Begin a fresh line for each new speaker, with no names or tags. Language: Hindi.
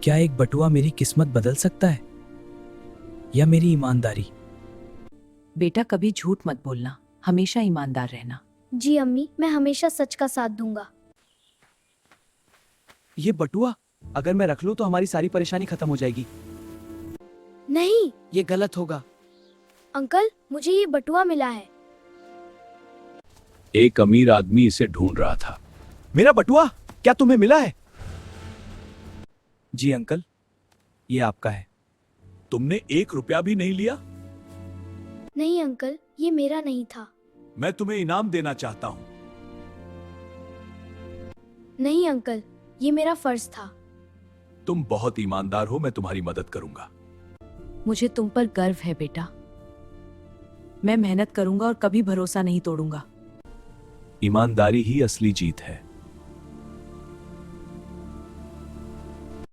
क्या एक बटुआ मेरी किस्मत बदल सकता है, या मेरी ईमानदारी?
बेटा कभी झूठ मत बोलना, हमेशा ईमानदार रहना।
जी अम्मी, मैं हमेशा सच का साथ दूंगा।
ये बटुआ अगर मैं रख लूं तो हमारी सारी परेशानी खत्म हो जाएगी।
नहीं
ये गलत होगा।
अंकल, मुझे ये बटुआ मिला है।
एक अमीर आदमी इसे ढूंढ रहा था।
मेरा बटुआ क्या तुम्हें मिला है? जी अंकल, ये आपका है।
तुमने 1 रुपया भी नहीं लिया?
नहीं अंकल, ये मेरा नहीं था।
मैं तुम्हें इनाम देना चाहता हूं।
नहीं अंकल, ये मेरा फर्ज था।
तुम बहुत ईमानदार हो, मैं तुम्हारी मदद करूंगा।
मुझे तुम पर गर्व है बेटा। मैं मेहनत करूंगा और कभी भरोसा नहीं तोड़ूंगा।
ईमानदारी ही असली जीत है।